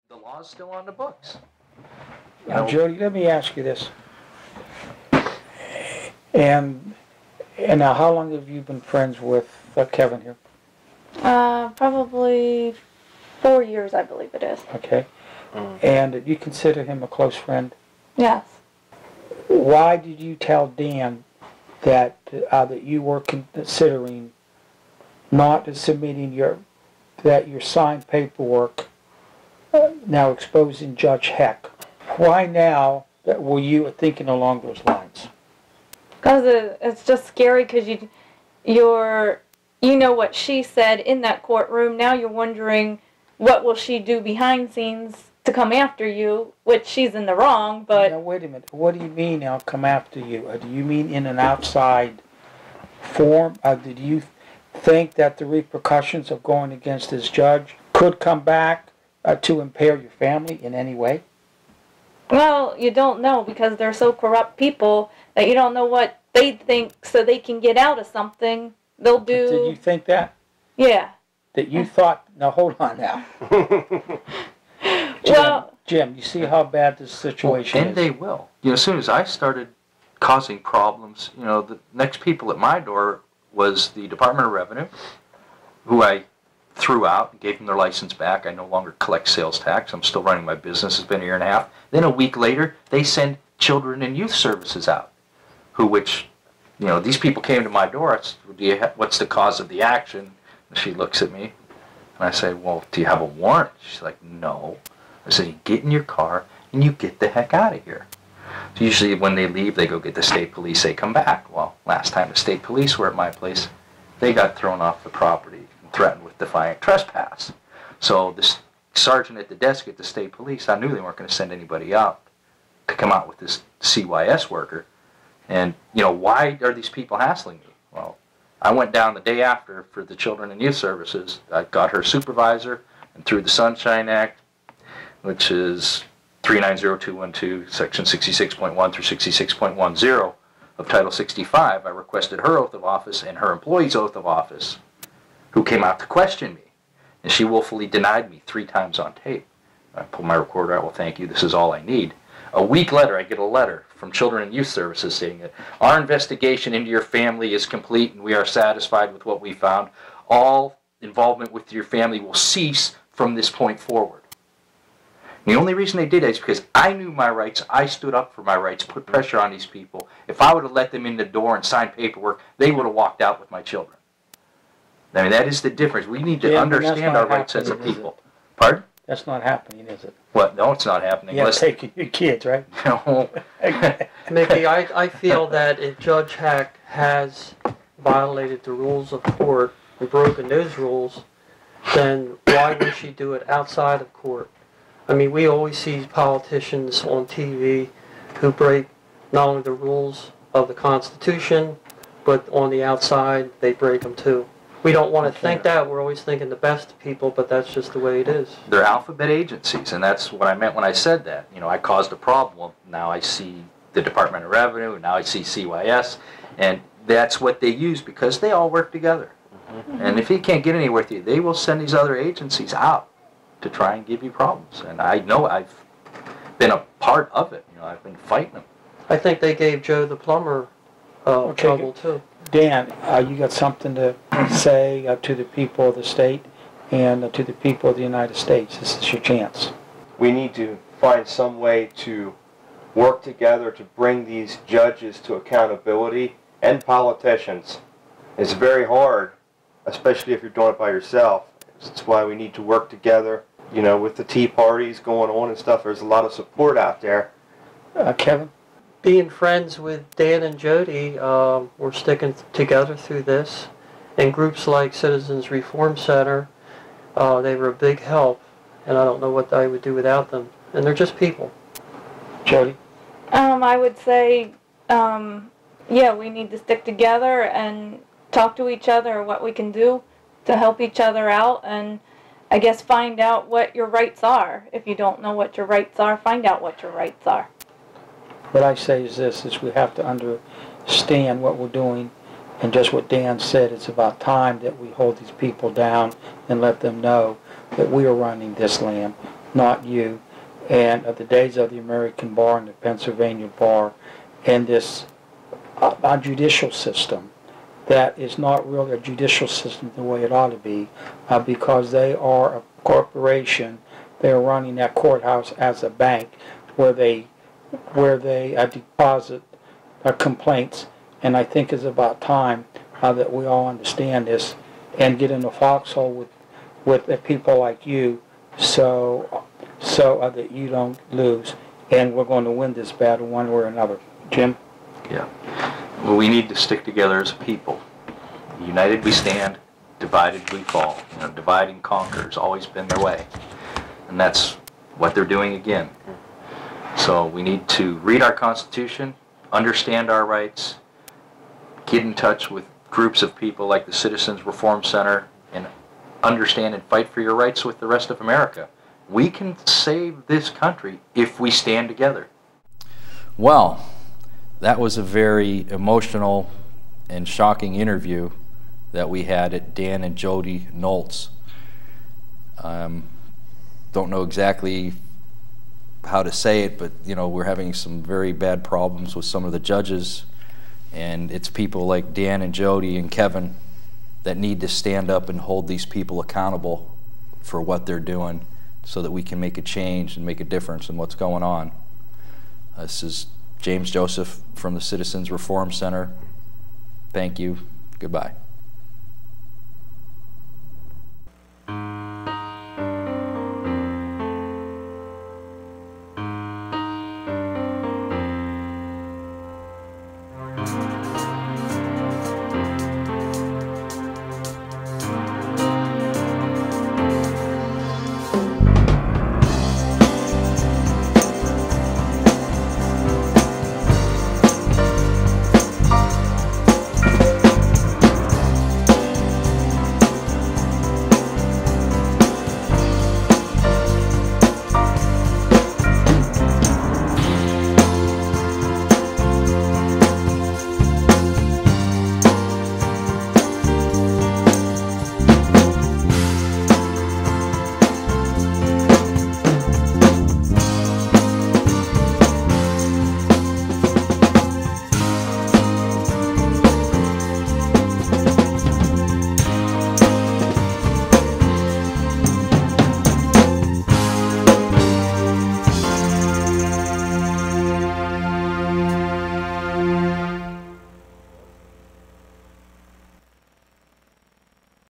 The law's still on the books. Now, Jody, let me ask you this. And now, how long have you been friends with Kevin here? Probably 4 years, I believe it is. Okay. And you consider him a close friend? Yes. Why did you tell Dan that you were considering not submitting your signed paperwork, now exposing Judge Heck? Why now were you thinking along those lines? Because it's just scary because you know what she said in that courtroom. Now you're wondering what will she do behind scenes to come after you, which she's in the wrong, but... Now, wait a minute. What do you mean now, come after you? Do you mean in an outside form? Did you think that the repercussions of going against this judge could come back to impair your family in any way? Well, you don't know because they're so corrupt people that you don't know what they think, so they can get out of something. They'll do... Did you think that? Yeah. That you thought... Now, hold on now. Jim, you see how bad this situation is? And they will. As soon as I started causing problems, the next people at my door was the Department of Revenue, who I threw out and gave them their license back. I no longer collect sales tax. I'm still running my business. It's been a year and a half. Then a week later, they send Children and Youth Services out, these people came to my door. What's the cause of the action? And she looks at me, and I say, well, do you have a warrant? She's like, no. I said, you get in your car, and you get the heck out of here. So usually when they leave, they go get the state police. They come back. Well, last time the state police were at my place, they got thrown off the property and threatened with defiant trespass. So the sergeant at the desk at the state police, I knew they weren't going to send anybody out to come out with this CYS worker. And, why are these people hassling me? Well, I went down the day after for the Children and Youth Services. I got her supervisor, and through the Sunshine Act, which is 390212, section 66.1 through 66.10 of Title 65, I requested her oath of office and her employee's oath of office, who came out to question me. And she willfully denied me 3 times on tape. I pulled my recorder out, well, thank you, this is all I need. A week later, I get a letter from Children and Youth Services saying that our investigation into your family is complete and we are satisfied with what we found. All involvement with your family will cease from this point forward. And the only reason they did that is because I knew my rights. I stood up for my rights, put pressure on these people. If I would have let them in the door and signed paperwork, they would have walked out with my children. I mean, that is the difference. We need to understand our rights as a people. Pardon? That's not happening, is it? What? No, it's not happening. You're taking your kids, right? No. Mickey, I feel that if Judge Heck has violated the rules of court and broken those rules, then why would she do it outside of court? I mean, we always see politicians on TV who break not only the rules of the Constitution, but on the outside, they break them too. We don't want to think that. We're always thinking the best of people, but that's just the way it is. They're alphabet agencies, and that's what I meant when I said that. I caused a problem. Now I see the Department of Revenue, and now I see CYS, and that's what they use because they all work together. Mm-hmm. And if you can't get anywhere with you, they will send these other agencies out to try and give you problems. And I know I've been a part of it. I've been fighting them. I think they gave Joe the plumber trouble too. Dan, you got something to say to the people of the state and to the people of the United States. This is your chance. We need to find some way to work together to bring these judges to accountability and politicians. It's very hard, especially if you're doing it by yourself. That's why we need to work together. With the Tea Parties going on and stuff, there's a lot of support out there. Kevin? Being friends with Dan and Jody, we're sticking together through this. And groups like Citizens Reform Center, they were a big help. And I don't know what I would do without them. And they're just people. Jody? I would say, yeah, we need to stick together and talk to each other what we can do to help each other out, and I guess find out what your rights are. If you don't know what your rights are, find out what your rights are. What I say is this, is we have to understand what we're doing, and just what Dan said, it's about time that we hold these people down and let them know that we are running this land. not you, and of the days of the American bar and the Pennsylvania bar, and this our judicial system that is not really a judicial system the way it ought to be, because they are a corporation. They're running that courthouse as a bank where they deposit complaints, and I think it's about time that we all understand this and get in the foxhole with people like you, so that you don't lose, and we're going to win this battle one way or another. Jim? Yeah. Well, we need to stick together as a people. United we stand, divided we fall. You know, divide and conquer has always been their way. And that's what they're doing again. So we need to read our Constitution, understand our rights, get in touch with groups of people like the Citizens Reform Center, and understand and fight for your rights with the rest of America. We can save this country if we stand together. Well, that was a very emotional and shocking interview that we had at Dan and Jody Nolt's. Don't know exactly how to say it, but you know, we're having some very bad problems with some of the judges, and it's people like Dan and Jody and Kevin that need to stand up and hold these people accountable for what they're doing so that we can make a change and make a difference in what's going on. This is James Joseph from the Citizens Reform Center. Thank you. Goodbye.